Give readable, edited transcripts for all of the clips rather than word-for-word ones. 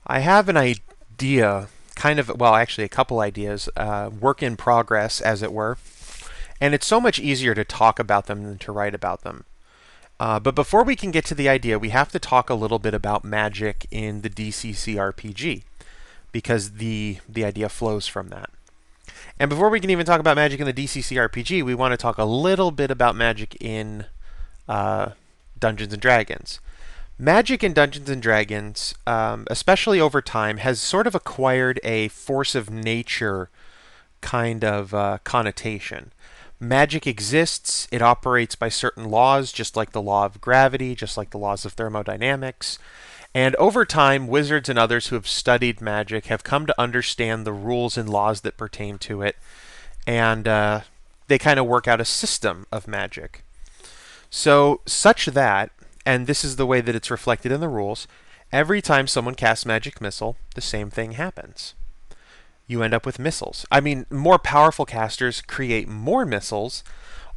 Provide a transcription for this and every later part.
I have an idea, kind of, well, actually a couple ideas, work in progress, as it were, and it's so much easier to talk about them than to write about them. But before we can get to the idea, we have to talk a little bit about magic in the DCC RPG, because the idea flows from that. And before we can even talk about magic in the DCC RPG, we want to talk a little bit about magic in Dungeons and Dragons. Magic in Dungeons and Dragons, especially over time, has sort of acquired a force of nature kind of connotation. Magic exists, it operates by certain laws, just like the law of gravity, just like the laws of thermodynamics. And over time, wizards and others who have studied magic have come to understand the rules and laws that pertain to it, and they kind of work out a system of magic. So, such that, and this is the way that it's reflected in the rules, every time someone casts Magic Missile, the same thing happens. You end up with missiles. I mean, more powerful casters create more missiles,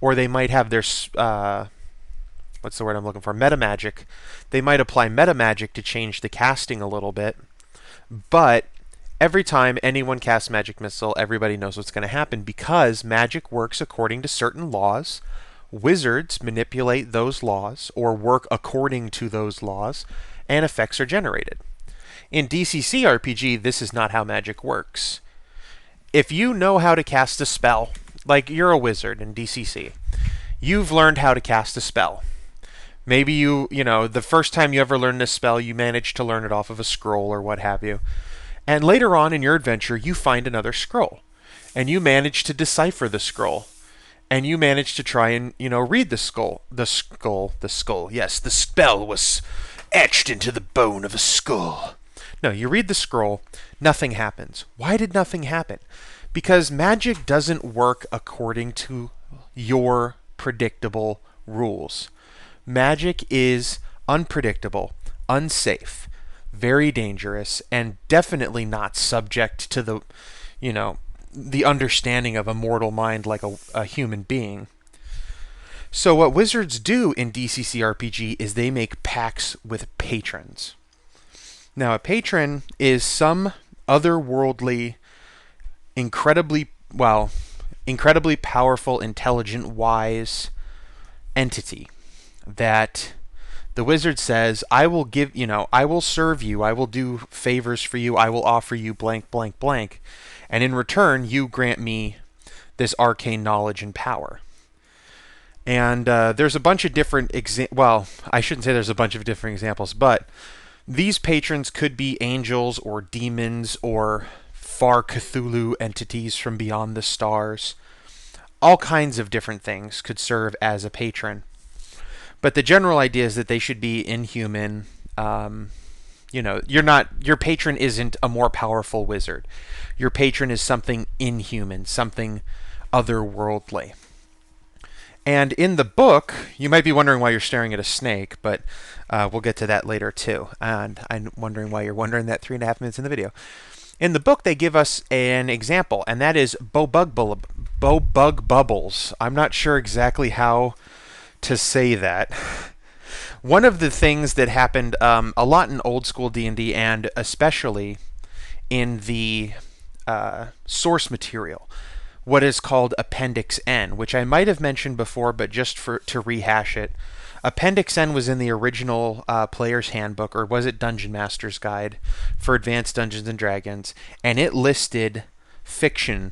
or they might have their what's the word I'm looking for? Meta magic. They might apply meta magic to change the casting a little bit, but every time anyone casts Magic Missile, everybody knows what's going to happen because magic works according to certain laws. Wizards manipulate those laws or work according to those laws, and effects are generated. In DCC RPG, this is not how magic works. If you know how to cast a spell, like you're a wizard in DCC, you've learned how to cast a spell. Maybe the first time you ever learned this spell, you managed to learn it off of a scroll or what have you. And later on in your adventure, you find another scroll. And you manage to decipher the scroll. And you manage to try and, read the skull. The skull. Yes, the spell was etched into the bone of a skull. No, you read the scroll, nothing happens. Why did nothing happen? Because magic doesn't work according to your predictable rules. Magic is unpredictable, unsafe, very dangerous, and definitely not subject to the understanding of a mortal mind like a human being. So what wizards do in DCC RPG is they make pacts with patrons. Now, a patron is some otherworldly, incredibly powerful, intelligent, wise entity that the wizard says, I will I will serve you, I will do favors for you, I will offer you blank, blank, blank, and in return, you grant me this arcane knowledge and power. And there's a bunch of different I shouldn't say there's a bunch of different examples, but these patrons could be angels or demons or far Cthulhu entities from beyond the stars. All kinds of different things could serve as a patron. But the general idea is that they should be inhuman. Your patron isn't a more powerful wizard. Your patron is something inhuman, something otherworldly. And in the book, you might be wondering why you're staring at a snake, but we'll get to that later too. And I'm wondering why you're wondering that 3.5 minutes in the video. In the book, they give us an example, and that is Bobug Bubbles. I'm not sure exactly how to say that. One of the things that happened a lot in old school D&D, and especially in the source material, what is called Appendix N, which I might have mentioned before, but just to rehash it. Appendix N was in the original Player's Handbook, or was it Dungeon Master's Guide for Advanced Dungeons and Dragons, and it listed fiction,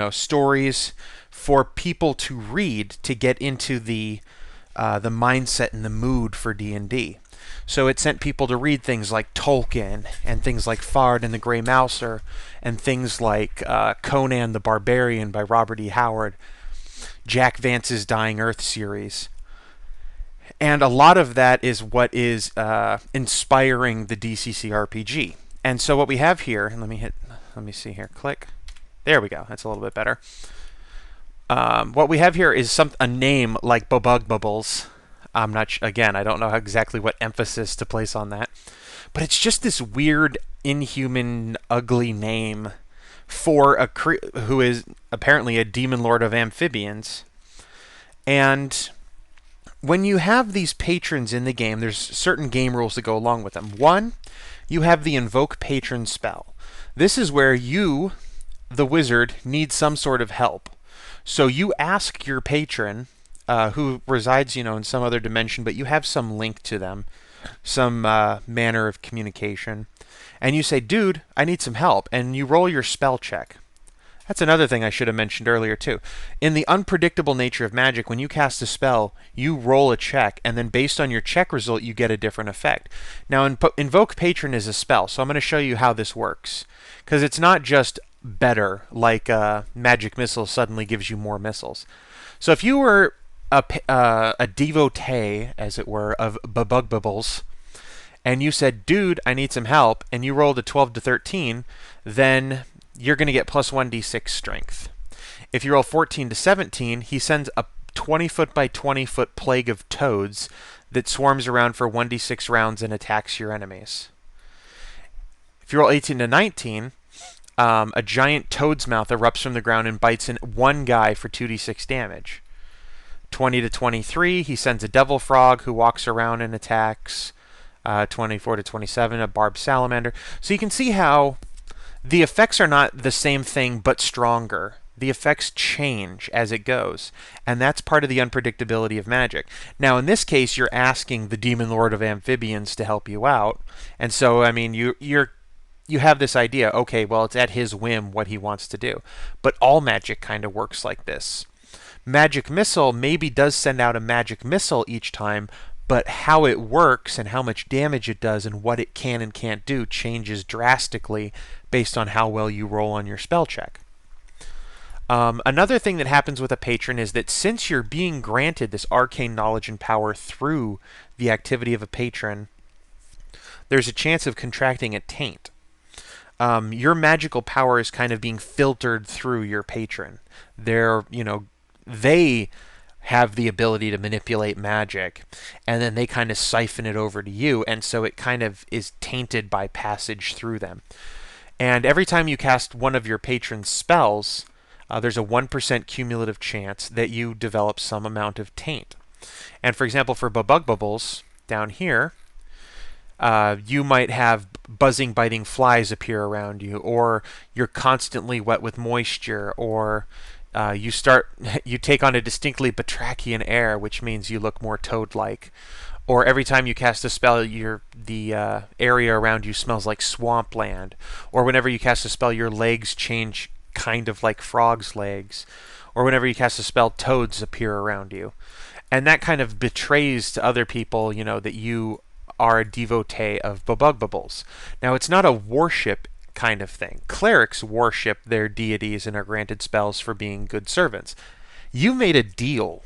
stories for people to read to get into the mindset and the mood for D&D. So it sent people to read things like Tolkien and things like Fard and the Grey Mouser and things like Conan the Barbarian by Robert E. Howard, Jack Vance's Dying Earth series. And a lot of that is what is inspiring the DCC RPG. And so what we have here, and let me see here, click. There we go. That's a little bit better. What we have here is a name like Bobug Bubbles. I'm not again, I don't know exactly what emphasis to place on that. But it's just this weird, inhuman, ugly name for who is apparently a demon lord of amphibians. And when you have these patrons in the game, there's certain game rules that go along with them. One, you have the Invoke Patron spell. This is where you, the wizard, need some sort of help. So you ask your patron, who resides, in some other dimension, but you have some link to them, some manner of communication, and you say, "Dude, I need some help," and you roll your spell check. That's another thing I should have mentioned earlier, too. In the unpredictable nature of magic, when you cast a spell, you roll a check, and then based on your check result, you get a different effect. Now, Invoke Patron is a spell, so I'm going to show you how this works. Because it's not just better, like Magic Missile suddenly gives you more missiles. So if you were a devotee, as it were, of Bubbles, and you said, "Dude, I need some help," and you rolled a 12 to 13, then you're going to get plus 1d6 strength. If you roll 14 to 17, he sends a 20-foot by 20-foot plague of toads that swarms around for 1d6 rounds and attacks your enemies. If you roll 18 to 19, a giant toad's mouth erupts from the ground and bites in one guy for 2d6 damage. 20 to 23, he sends a devil frog who walks around and attacks. 24 to 27, a barbed salamander. So you can see how the effects are not the same thing, but stronger. The effects change as it goes, and that's part of the unpredictability of magic. Now, in this case, you're asking the Demon Lord of Amphibians to help you out, and so, I mean, you have this idea, okay, well, it's at his whim what he wants to do. But all magic kind of works like this. Magic Missile maybe does send out a magic missile each time, but how it works and how much damage it does and what it can and can't do changes drastically based on how well you roll on your spell check. Another thing that happens with a patron is that since you're being granted this arcane knowledge and power through the activity of a patron, there's a chance of contracting a taint. Your magical power is kind of being filtered through your patron. They have the ability to manipulate magic, and then they kind of siphon it over to you, and so it kind of is tainted by passage through them. And every time you cast one of your patron's spells, there's a 1% cumulative chance that you develop some amount of taint. And for example, for Bubbles, down here, you might have buzzing, biting flies appear around you, or you're constantly wet with moisture, or you take on a distinctly batrachian air, which means you look more toad-like. Or every time you cast a spell, the area around you smells like swampland. Or whenever you cast a spell, your legs change kind of like frogs' legs. Or whenever you cast a spell, toads appear around you. And that kind of betrays to other people, that you are a devotee of Bubbles. Now, it's not a worship kind of thing. Clerics worship their deities and are granted spells for being good servants. You made a deal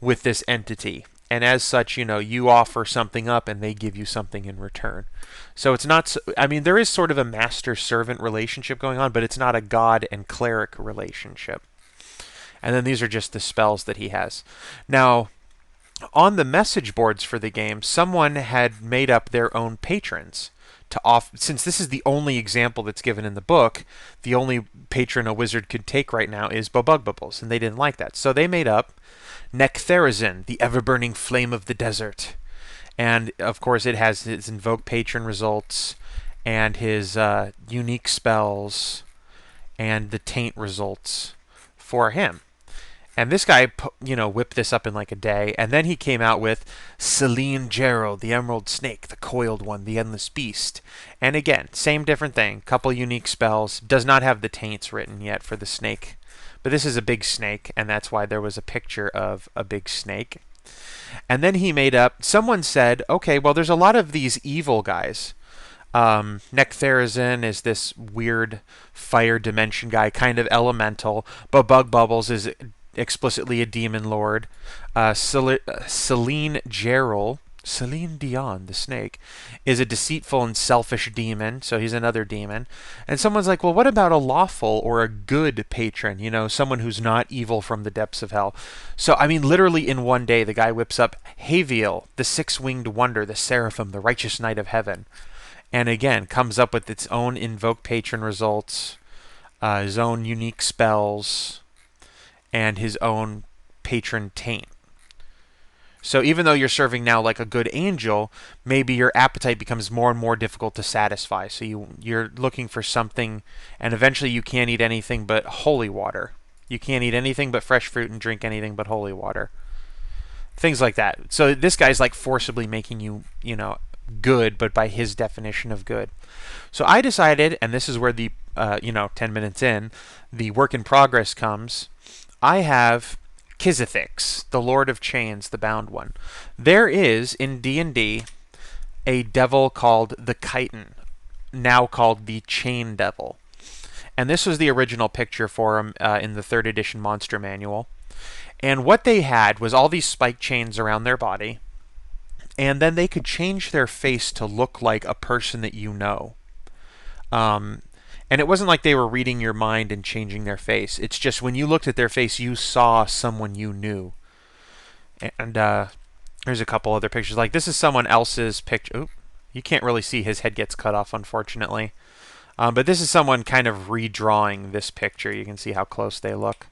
with this entity, and as such, you offer something up and they give you something in return. So it's not, there is sort of a master-servant relationship going on, but it's not a god and cleric relationship. And then these are just the spells that he has. Now, on the message boards for the game, someone had made up their own patrons. Since this is the only example that's given in the book, the only patron a wizard could take right now is Bubbles, and they didn't like that. So they made up Nectherazin, the ever-burning flame of the desert. And, of course, it has his Invoke Patron results, and his unique spells, and the taint results for him. And this guy, whipped this up in like a day, and then he came out with Selene Gerald, the Emerald Snake, the Coiled One, the Endless Beast. And again, same different thing, couple unique spells, does not have the taints written yet for the snake. But this is a big snake, and that's why there was a picture of a big snake. And then he made up, someone said, okay, well, there's a lot of these evil guys. Nectherazin is this weird fire dimension guy, kind of elemental, but Bubbles is explicitly a demon lord. Selene Gerald, Celine Dion, the snake, is a deceitful and selfish demon, so he's another demon. And someone's like, well, what about a lawful or a good patron? Someone who's not evil from the depths of hell. So, literally in one day, the guy whips up Haviel, the six-winged wonder, the seraphim, the righteous knight of heaven. And again, comes up with its own Invoke Patron results, his own unique spells, and his own patron taint. So even though you're serving now like a good angel, maybe your appetite becomes more and more difficult to satisfy. So you're looking for something, and eventually you can't eat anything but holy water. You can't eat anything but fresh fruit and drink anything but holy water. Things like that. So this guy's like forcibly making you, good, but by his definition of good. So I decided, and this is where the 10 minutes in, the work in progress comes. I have Kizzithixx, the Lord of Chains, the bound one. There is in D&D a devil called the Caiphon, now called the Chain Devil. And this was the original picture for him in the 3rd edition monster manual. And what they had was all these spike chains around their body, and then they could change their face to look like a person that you know. And it wasn't like they were reading your mind and changing their face. It's just when you looked at their face, you saw someone you knew. And there's a couple other pictures. Like this is someone else's picture. Oop, you can't really see. His head gets cut off, unfortunately. But this is someone kind of redrawing this picture. You can see how close they look.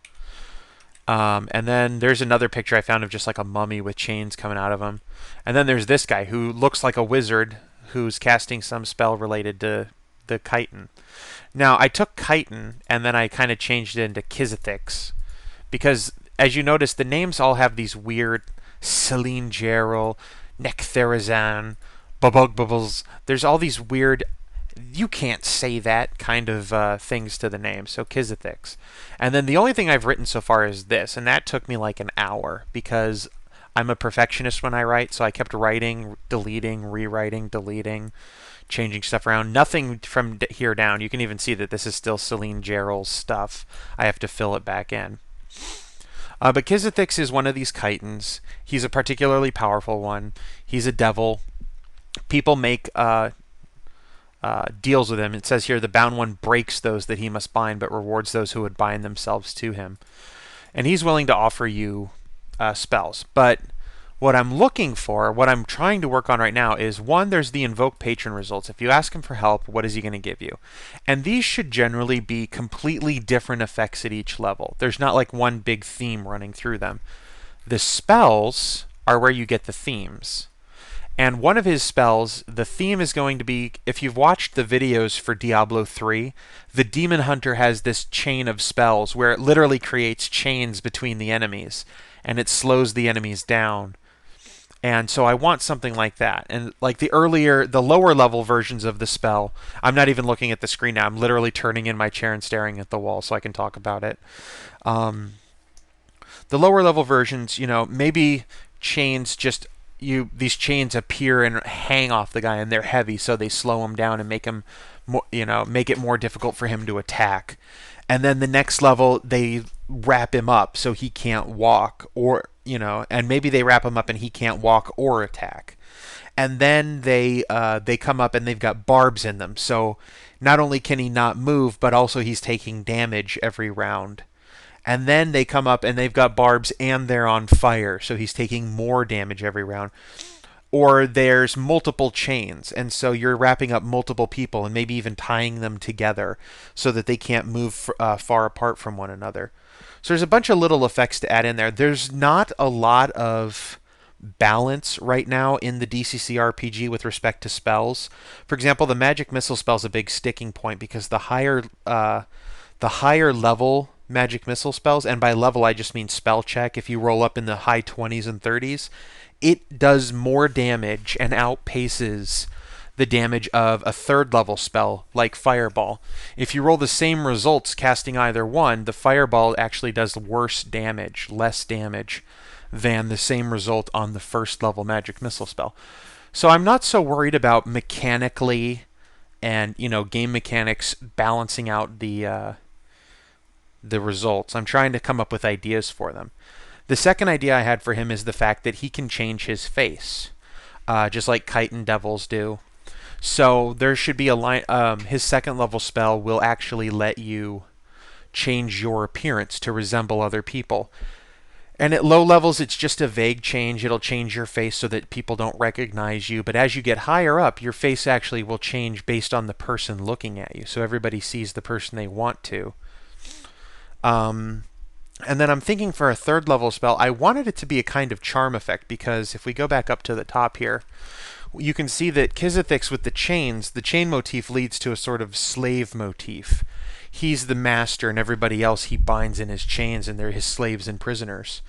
And then there's another picture I found of just like a mummy with chains coming out of him. And then there's this guy who looks like a wizard who's casting some spell related to the Caiphon. Now, I took Caiphon and then I kind of changed it into Kizzithixx because, as you notice, the names all have these weird Celine Gerald, Necktherizan, Bubug Bubbles. There's all these weird, you can't say that kind of things to the name, so Kizzithixx. And then the only thing I've written so far is this, and that took me like an hour because I'm a perfectionist when I write, so I kept writing, deleting, rewriting, deleting, changing stuff around. Nothing from here down. You can even see that this is still Celine Gerald's stuff. I have to fill it back in. But Kizzithixx is one of these Chaiphons. He's a particularly powerful one. He's a devil. People make deals with him. It says here the bound one breaks those that he must bind, but rewards those who would bind themselves to him. And he's willing to offer you spells. But what I'm looking for, what I'm trying to work on right now is, one, there's the invoke patron results. If you ask him for help, what is he going to give you? And these should generally be completely different effects at each level. There's not like one big theme running through them. The spells are where you get the themes. And one of his spells, the theme is going to be, if you've watched the videos for Diablo 3, the Demon Hunter has this chain of spells where it literally creates chains between the enemies, and it slows the enemies down. And so I want something like that. And like the lower level versions of the spell, I'm not even looking at the screen now. I'm literally turning in my chair and staring at the wall so I can talk about it. The lower level versions, maybe chains just these chains appear and hang off the guy, and they're heavy, so they slow him down and make him, make it more difficult for him to attack. And then the next level, they wrap him up so he can't walk, or and maybe they wrap him up and he can't walk or attack. And then they come up and they've got barbs in them, so not only can he not move, but also he's taking damage every round. And then they come up and they've got barbs and they're on fire, so he's taking more damage every round. Or there's multiple chains, and so you're wrapping up multiple people and maybe even tying them together so that they can't move far apart from one another. So there's a bunch of little effects to add in there. There's not a lot of balance right now in the DCC RPG with respect to spells. For example, the magic missile spell is a big sticking point because the higher level magic missile spells, and by level I just mean spell check, if you roll up in the high 20s and 30s, it does more damage and outpaces the damage of a 3rd level spell like Fireball. If you roll the same results casting either one, the Fireball actually does worse damage, less damage than the same result on the 1st level magic missile spell. So I'm not so worried about mechanically and game mechanics balancing out the results. I'm trying to come up with ideas for them. The second idea I had for him is the fact that he can change his face, just like Chitin devils do. So there should be a line. His 2nd level spell will actually let you change your appearance to resemble other people. And at low levels, it's just a vague change. It'll change your face so that people don't recognize you. But as you get higher up, your face actually will change based on the person looking at you. So everybody sees the person they want to. And then I'm thinking for a third level spell, I wanted it to be a kind of charm effect, because if we go back up to the top here, you can see that Kizzithixx with the chains, the chain motif leads to a sort of slave motif. He's the master, and everybody else he binds in his chains, and they're his slaves and prisoners.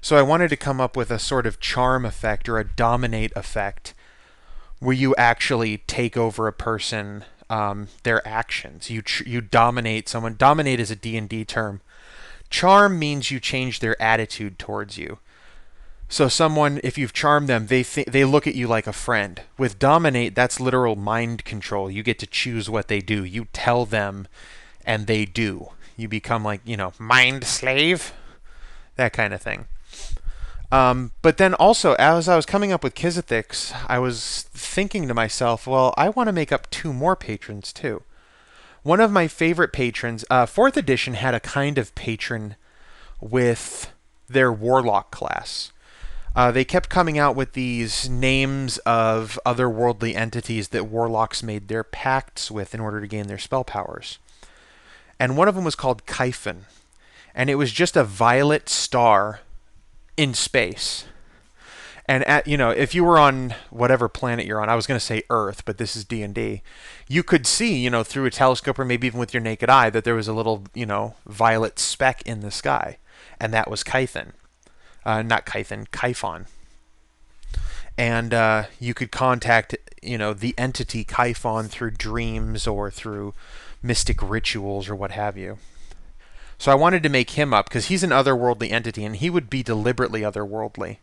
So I wanted to come up with a sort of charm effect or a dominate effect where you actually take over a person, their actions. You dominate someone. Dominate is a D&D term. Charm means you change their attitude towards you. So someone, if you've charmed them, they look at you like a friend. With dominate, that's literal mind control. You get to choose what they do. You tell them, and they do. You become like, mind slave, that kind of thing. But then also, as I was coming up with Kizzithixx, I was thinking to myself, well, I want to make up 2 more patrons too. One of my favorite patrons, 4th edition had a kind of patron with their warlock class. They kept coming out with these names of otherworldly entities that warlocks made their pacts with in order to gain their spell powers. And one of them was called Caiphon. And it was just a violet star in space. And if you were on whatever planet you're on, I was going to say Earth, but this is D&D, you could see, through a telescope or maybe even with your naked eye, that there was a little, violet speck in the sky. And that was Caiphon. Not Caiphon, Caiphon. And you could contact, the entity Caiphon through dreams or through mystic rituals or what have you. So I wanted to make him up because he's an otherworldly entity, and he would be deliberately otherworldly.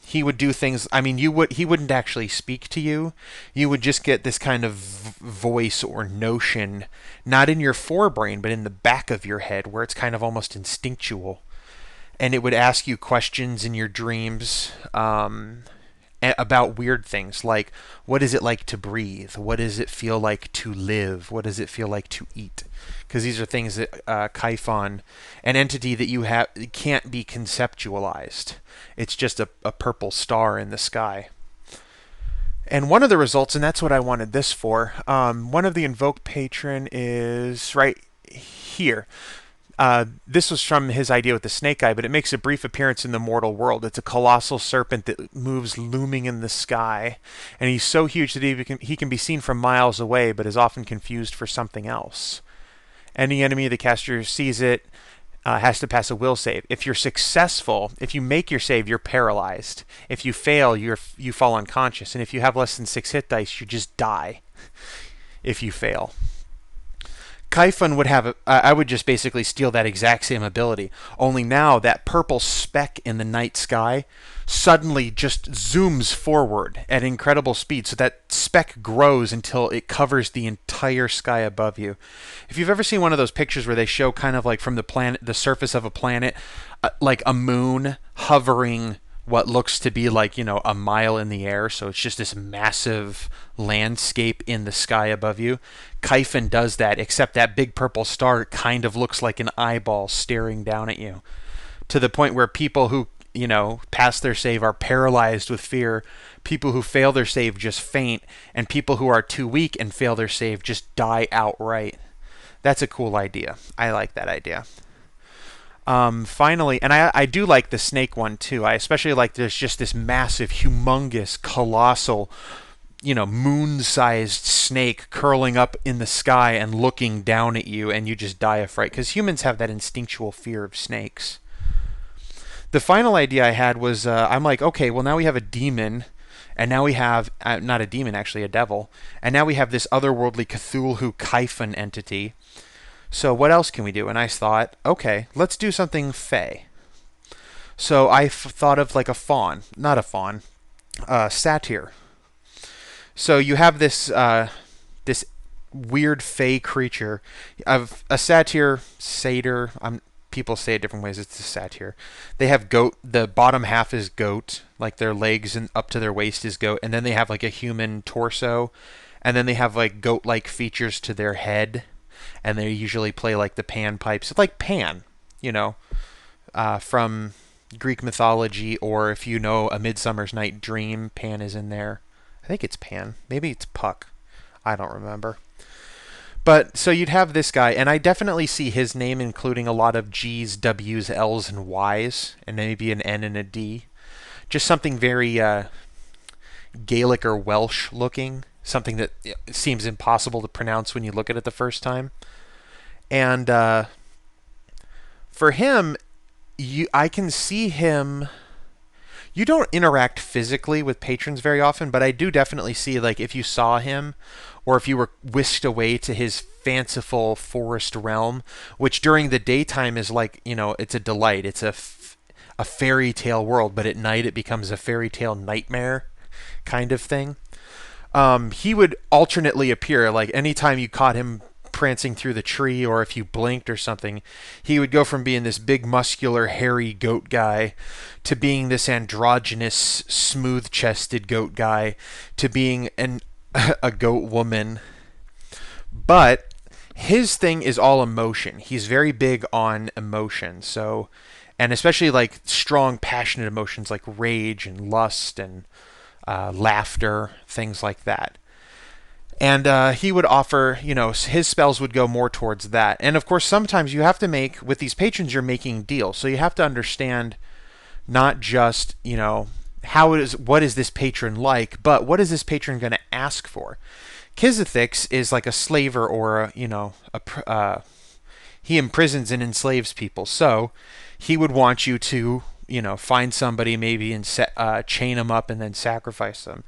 He would do things. I mean, he wouldn't actually speak to you. You would just get this kind of voice or notion, not in your forebrain, but in the back of your head, where it's kind of almost instinctual. And it would ask you questions in your dreams about weird things, like what is it like to breathe? What does it feel like to live? What does it feel like to eat? Because these are things that Caiphon, an entity that you have, can't be conceptualized. It's just a purple star in the sky. And one of the results, and that's what I wanted this for, one of the invoked patron is right here. This was from his idea with the snake eye, but it makes a brief appearance in the mortal world. It's a colossal serpent that moves looming in the sky, and he's so huge that he can be seen from miles away, but is often confused for something else. Any enemy of the caster sees it has to pass a will save. If you're successful, if you make your save, you're paralyzed. If you fail, you fall unconscious, and if you have less than 6 hit dice, you just die if you fail. Caiphon would have I would just basically steal that exact same ability. Only now that purple speck in the night sky suddenly just zooms forward at incredible speed, so that speck grows until it covers the entire sky above you. If you've ever seen one of those pictures where they show kind of like from the surface of a planet, like a moon hovering what looks to be like, a mile in the air, so it's just this massive landscape in the sky above you. Caiphon does that, except that big purple star kind of looks like an eyeball staring down at you, to the point where people who, pass their save are paralyzed with fear, people who fail their save just faint, and people who are too weak and fail their save just die outright. That's a cool idea. I like that idea. Finally, and I do like the snake one too. I especially like there's just this massive, humongous, colossal, moon-sized snake curling up in the sky and looking down at you, and you just die of fright, because humans have that instinctual fear of snakes. The final idea I had was, I'm like, okay, well now we have a demon, and now we have, not a demon, actually a devil, and now we have this otherworldly Cthulhu Caiphon entity. So what else can we do? And I thought, okay, let's do something fey. So I thought of like a faun, not a faun, satyr. So you have this this weird fey creature of a satyr. People say it different ways. It's a satyr. They have goat. The bottom half is goat, like their legs and up to their waist is goat, and then they have like a human torso, and then they have like goat-like features to their head. And they usually play like the pan pipes, like Pan, from Greek mythology, or if you know A Midsummer's Night Dream, Pan is in there. I think it's Pan. Maybe it's Puck. I don't remember. But so you'd have this guy, and I definitely see his name including a lot of G's, W's, L's, and Y's, and maybe an N and a D. Just something very Gaelic or Welsh looking, something that seems impossible to pronounce when you look at it the first time. And for him, I can see him. You don't interact physically with patrons very often, but I do definitely see, like, if you saw him or if you were whisked away to his fanciful forest realm, which during the daytime is like, it's a delight. It's a fairy tale world, but at night it becomes a fairy tale nightmare kind of thing. He would alternately appear, like anytime you caught him prancing through the tree or if you blinked or something, he would go from being this big muscular hairy goat guy to being this androgynous smooth-chested goat guy to being a goat woman. But his thing is all emotion. He's very big on emotion. So, and especially like strong passionate emotions like rage and lust and laughter, things like that. And he would offer, his spells would go more towards that. And of course, sometimes you have to make, with these patrons, you're making deals. So you have to understand not just, what is this patron like, but what is this patron going to ask for? Kizzithixx is like a slaver or, he imprisons and enslaves people. So he would want you to, find somebody maybe and chain them up and then sacrifice them.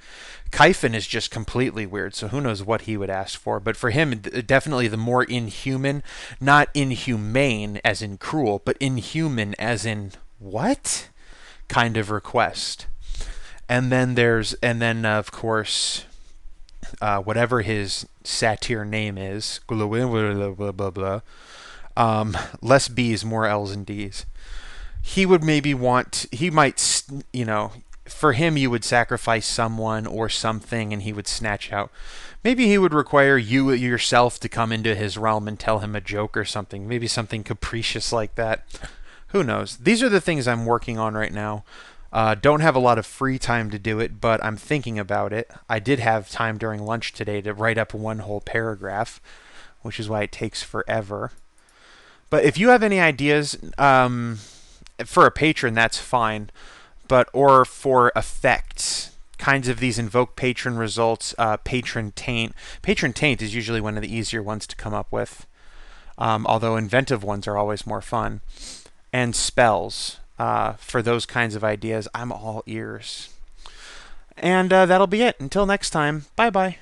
Caiphon is just completely weird, so who knows what he would ask for. But for him, definitely the more inhuman, not inhumane as in cruel, but inhuman as in what kind of request. And then of course, whatever his satyr name is, Glyllylnwyndd, less B's, more L's and D's. He would maybe for him you would sacrifice someone or something and he would snatch out. Maybe he would require you yourself to come into his realm and tell him a joke or something. Maybe something capricious like that. Who knows? These are the things I'm working on right now. Don't have a lot of free time to do it, but I'm thinking about it. I did have time during lunch today to write up one whole paragraph, which is why it takes forever. But if you have any ideas for a patron, that's fine. Or for effects, kinds of these invoke patron results, patron taint. Patron taint is usually one of the easier ones to come up with, although inventive ones are always more fun. And spells. For those kinds of ideas, I'm all ears. And that'll be it. Until next time, bye-bye.